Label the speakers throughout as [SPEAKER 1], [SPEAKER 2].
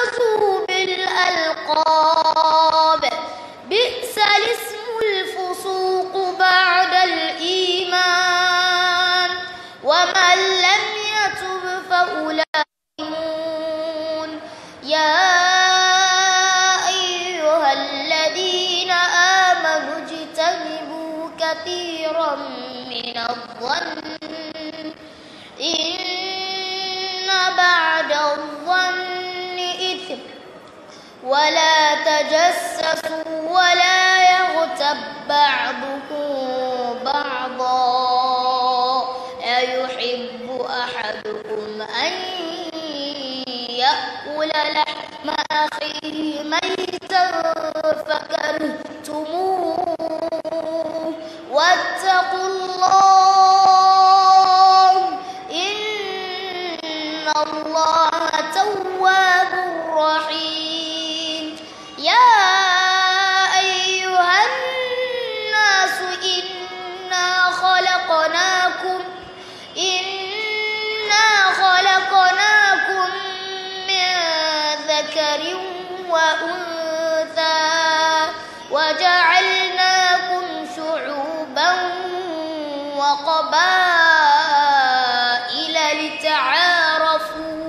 [SPEAKER 1] تنابزوا بالألقاب بئس الاسم الفسوق بعد الإيمان ومن لم يتب فأولئك هم. يا أيها الذين آمنوا اجتنبوا كثيرا من الظن إن بعد الظن إثم ولا تجسسوا ولا يغتب بعضكم بعضا أيحب أحدكم أن يأكل لحم أخيه ميتا فكرهتموه واتقوا الله إن الله تواب رحيم. يا أيها الناس إنا خلقناكم من ذكر وأنثى وجعلناكم شعوبا وقبائل لتعارفوا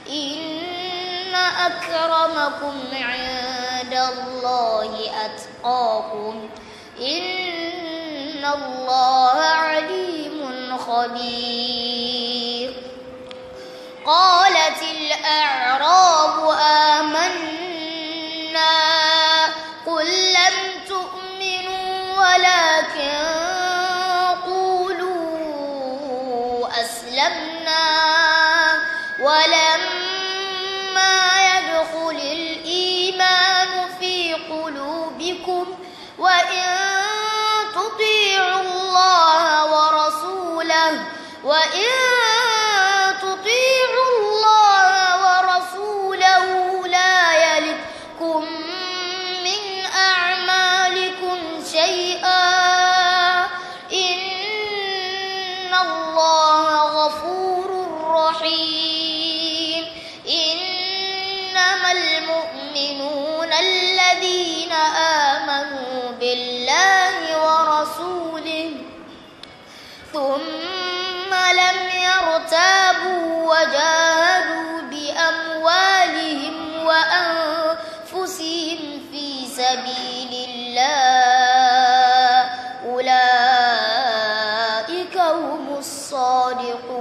[SPEAKER 1] إن أكرمكم عند الله أتقاكم إن الله عليم خبير. قالت الأعراب آمنا قل لم تؤمنوا ولكن قولوا أسلمنا ولما يدخل الإيمان في قلوبكم وإن تطيعوا الله ورسوله لا يلدكم من أعمالكم شيئا إن الله غفور رحيم. إنما المؤمنون الذين آمنوا بالله ورسوله ثم لم يرتابوا وجاهدوا بأموالهم وأنفسهم في سبيل الله أولئك هم الصادقون.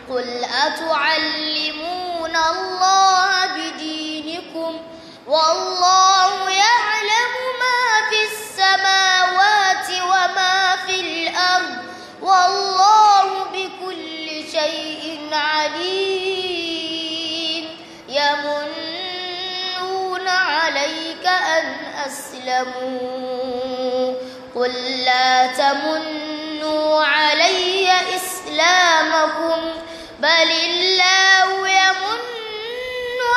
[SPEAKER 1] قل أتعلمون الله بدينكم والله يعلم ما في السماوات وما في الأرض والله بكل شيء عليم. يمنون عليك أن أسلموا قل لا تمنوا علي إسلامكم بل الله يمن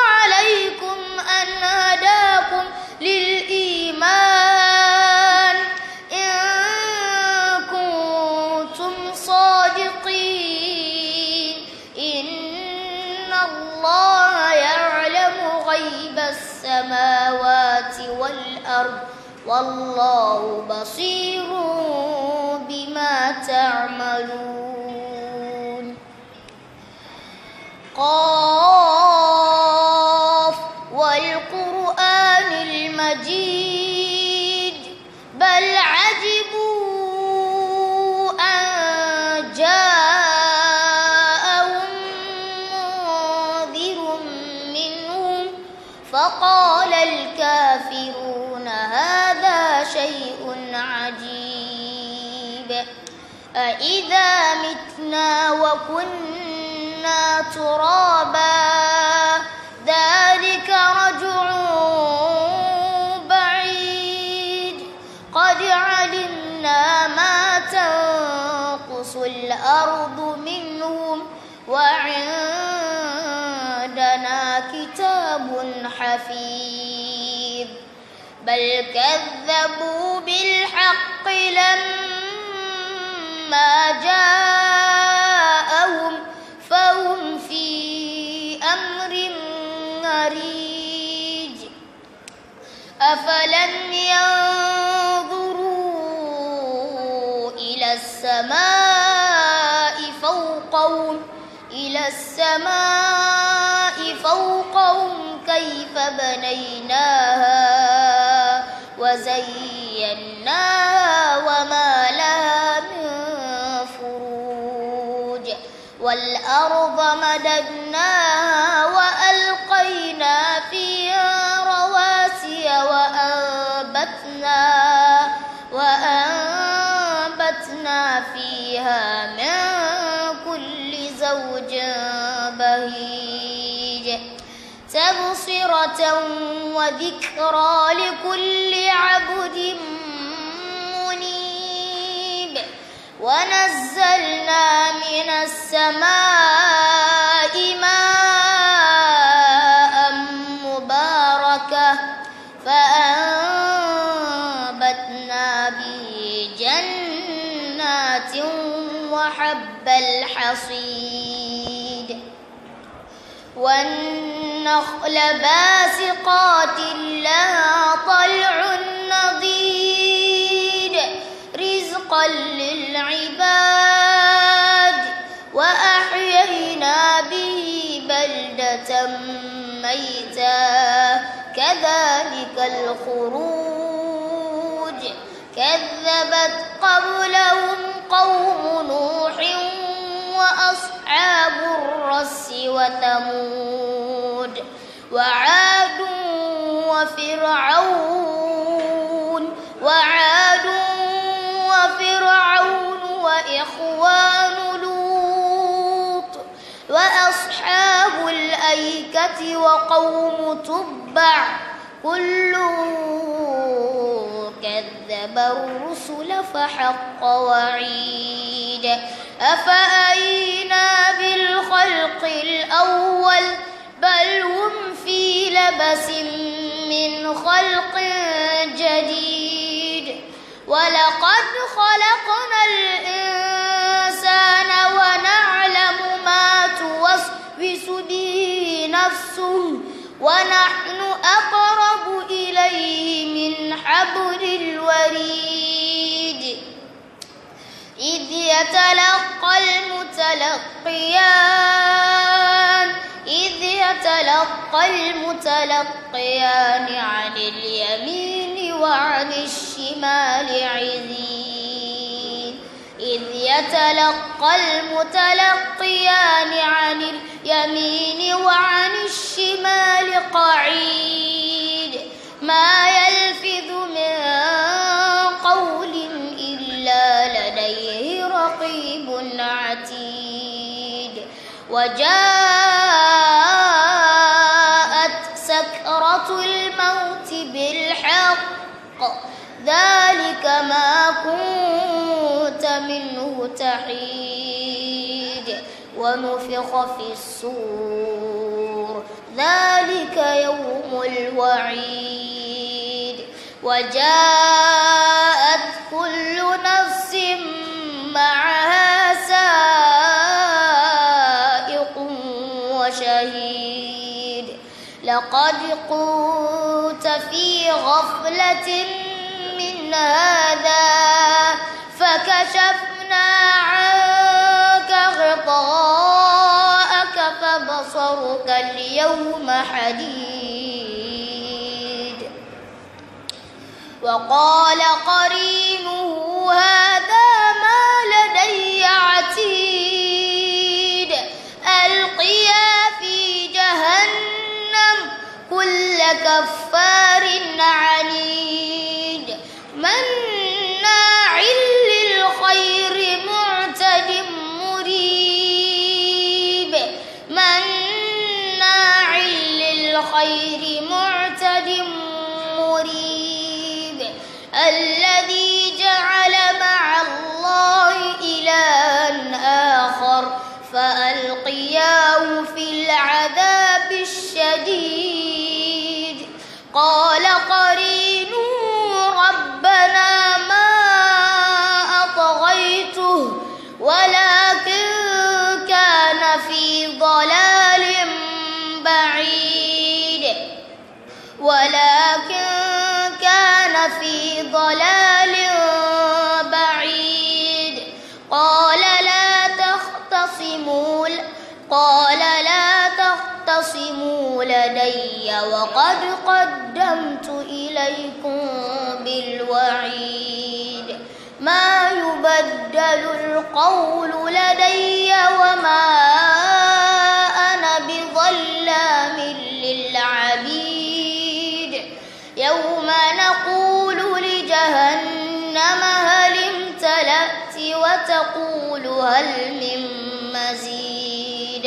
[SPEAKER 1] عليكم أن هداكم للإيمان إن كنتم صادقين. إن الله يعلم غيب السماوات والأرض والله بصير بما تعملون. قاف والقرآن المجيد بل عجبوا أن جاءهم منذر منهم فقال الكافرون هذا شيء عجيب أإذا متنا وكنا ترابا ذلك رجع بعيد قد علمنا ما تنقص الأرض منهم وعندنا كتاب حفيظ بل كذبوا بالحق لما جاءهم فهم في أمر مريج أفلم ينظروا إلى السماء فوقهم كيف بنيناها وزيناها وما لها من فروج والأرض مددناها وألقينا فيها رواسي وأنبتنا فيها من كل زوج بهيج تبصرة وذكرى لكل عبد منيب ونزلنا من السماء ماء مباركا فأنبتنا به جنات وحب الحصيد والنخل باسقات لها طلع نضيد رزقا للعباد وأحيينا به بلدة ميتا كذلك الخروج كذبت قبلهم قوم نوح وأصحاب الرس وثمود وعاد وفرعون وإخوان لوط وأصحاب الأيكة وقوم تبع كل كذب الرسل فحق وعيد أفأينا بالخلق الأول بل هم في لبس من خلق جديد ولقد خلقنا الإنسان ونعلم ما توسوس به نفسه ونحن أقرب إليه من حبل الوريد إذ يتلقى المتلقيان عن اليمين وعن الشمال عزين إذ يتلقى المتلقيان عن اليمين وعن الشمال قعيد ما يلفظ من قول إلا لديه رقيب عتيد وجاءت سكرة الموت بالحق ذلك ما كنت منه تحيد ونفخ في الصور ذلك يوم الوعيد وجاءت كل نفس معها سائق وشهيد لقد كنت في غفلة من هذا فكشفنا عنك غطاءك فبصرك اليوم حديد وقال قرينه هذا ما لدي عتيد ألقيا في جهنم كل كفار عنيد مناع للخير معتد مريب مناع للخير معتد مريب الذي جعل مع الله إلها آخر فألقياه في العذاب الشديد قال قرينه ربنا ما أطغيته ولكن كان في ضلال بعيد ولكن كان في ضلال بعيد. قال لا تختصموا لدي وقد قدمت إليكم بالوعيد. ما يبدل القول لدي وما أنا بظلام للعبيد. يوم نقول لجهنم هل امتلأت وتقول هل من مزيد.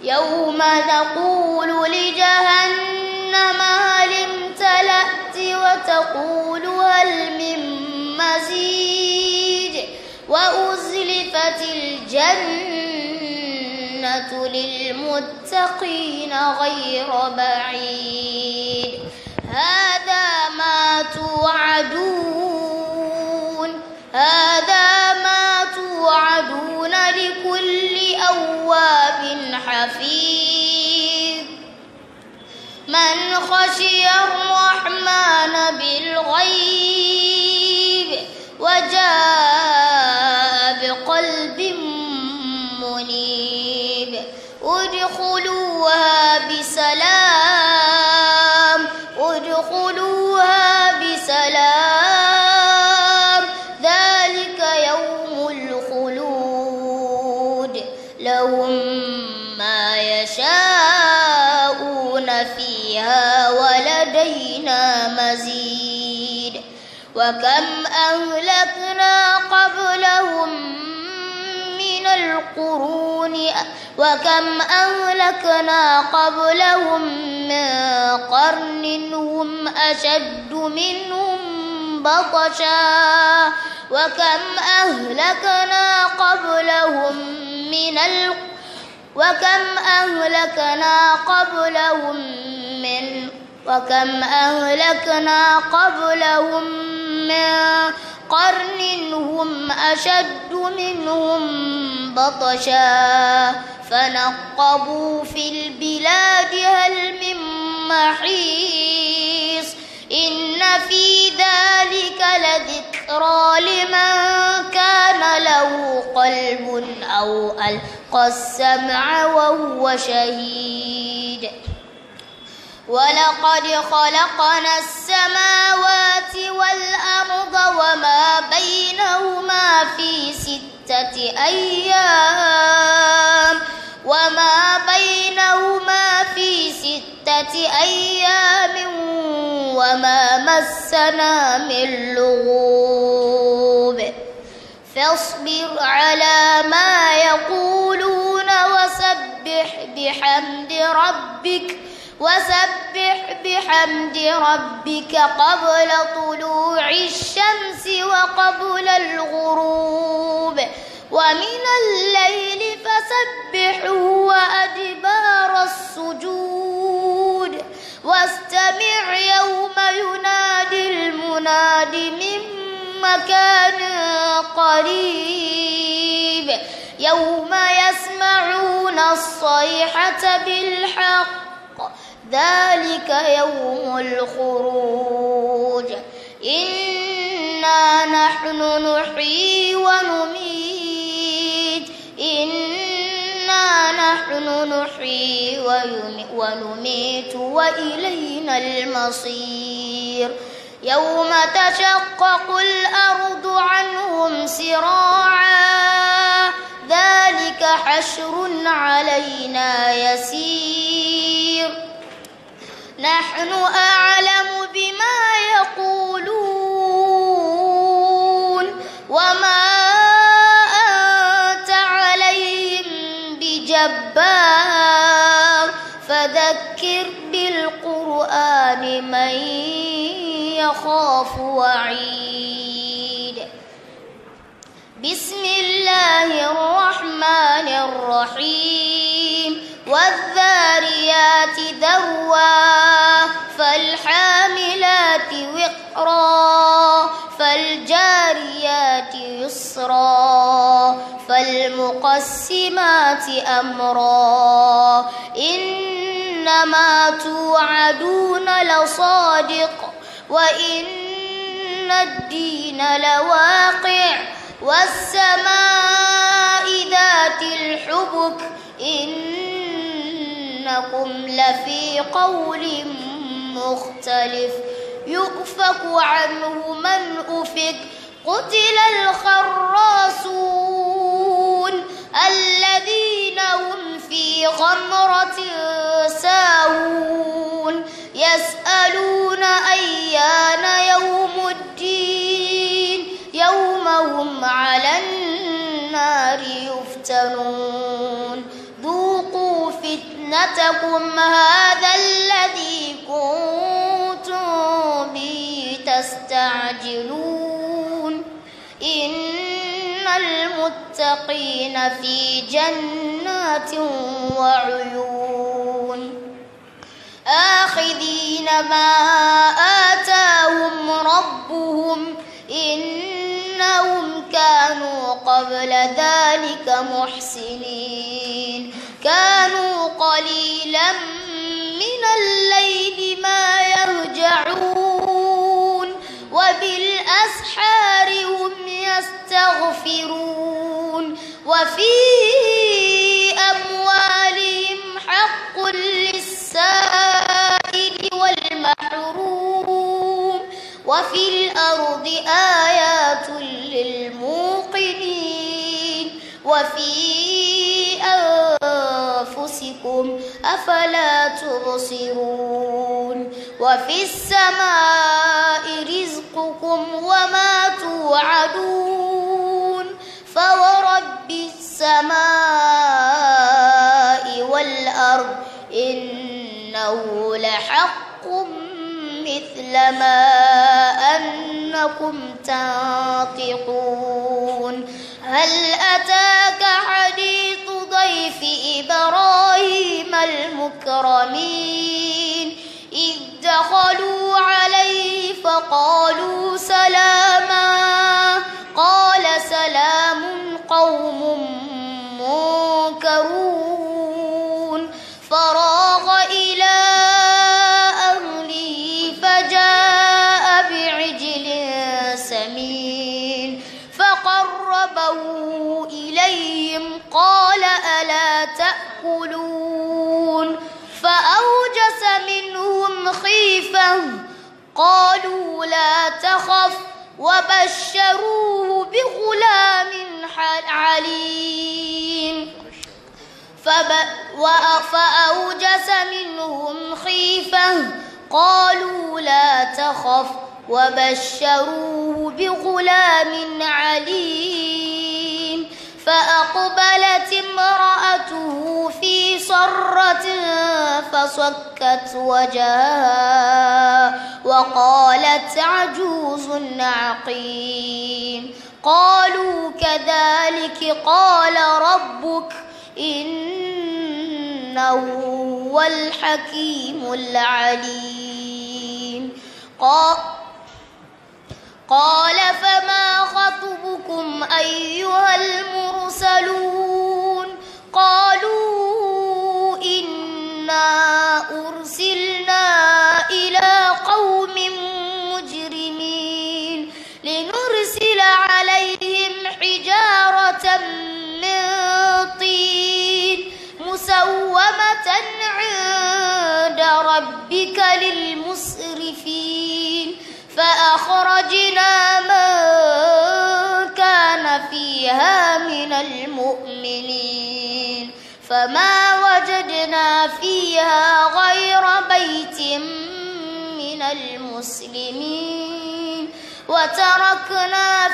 [SPEAKER 1] يوم نقول لجهنم هل امتلأت وتقول هل من مزيد. وأزلفت الجنة للمتقين غير بعيد. هذا ما توعدون لكل أواب حفيظ. من خشي الرحمن بالغيب وجاء بقلب منيب. ادخلوها بسلام ذلك يوم الخلود. لهم ما يشاءون فيها ولدينا مزيد. وكم أهلكنا قبلهم من قرن هم أشد منهم بطشا. وكم أهلكنا قبلهم من قرن هم أشد منهم بطشا. فنقبوا في البلاد هل من محيص. إن في ذلك لذكرى لمن كان له قلب أو ألقى السمع وهو شهيد. ولقد خلقنا السماوات والأرض وما بينهما في 6 أيام وما مسنا من لغوب. فاصبر على ما يقولون وسبح بحمد ربك قبل طلوع الشمس وقبل الغروب. ومن الليل فسبحه وأدبار السجود. واستمع يوم ينادي المناد من مكان قريب. يوم يسمعون الصيحة بالحق ذلك يوم الخروج. إنا نحن نحيي ونميت وإلينا المصير. يوم تشقق الأرض عنهم سراعا ذلك حشر علينا يسير. نحن أعلم بما يقولون وما أنت عليهم بجبار. فذكر بالقرآن من يخاف وعيد. بسم الله الرحمن الرحيم. والذاريات ذروا فالحاملات وقرا فالجاريات يسرا فالمقسمات أمرا. إن ما توعدون لصادق وإن الدين لواقع والسماء ذات الحبك إنكم لفي قول مختلف يؤفك عنه من أفك قتل الخراصون الذين هم في غمرة ساهون يسألون أيان يوم الدين يوم هم على النار يفتنون ذوقوا فتنتكم هذا الذي كنتم به تستعجلون إن المتقين في جنات وعيون آخذين ما آتاهم ربهم إنهم كانوا قبل ذلك محسنين كانوا قليلا من الليل ما يهجعون وبالأسحار هم يستغفرون وفي أموالهم حق للسائل والمحروم وفي الأرض آيات للموقنين وفي أنفسكم أفلا تبصرون وفي السماء رزقكم وما توعدون فورب السماء والأرض إنه لحق مثل ما أنكم تنطقون هل أتاك حديث ضيف إبراهيم المكرمين إذ دخلوا عليه فقالوا سلاما قال سلام قوم منكرون فراغ إلى أهله فجاء بعجل سمين فقربه إليهم قال ألا تأكلون فأوجس منهم خيفة قالوا لا تخف وبشروه بغلام عليم فأوجس منهم خيفة قالوا لا تخف وبشروه بغلام عليم فأقبلت امرأته في صرة فصكت وجهها وقالت عجوز عقيم قالوا كذلك قال ربك إنه هو الحكيم العليم قال فما خطبكم أيها المرسلون قالوا إنا أرسلنا إلى قوم مجرمين لنرسل عليهم حجارة من طين مسومة عند ربك للمسرفين فأخرجنا من كان فيها من المؤمنين فما وجدنا فيها غير بيت من المسلمين وتركنا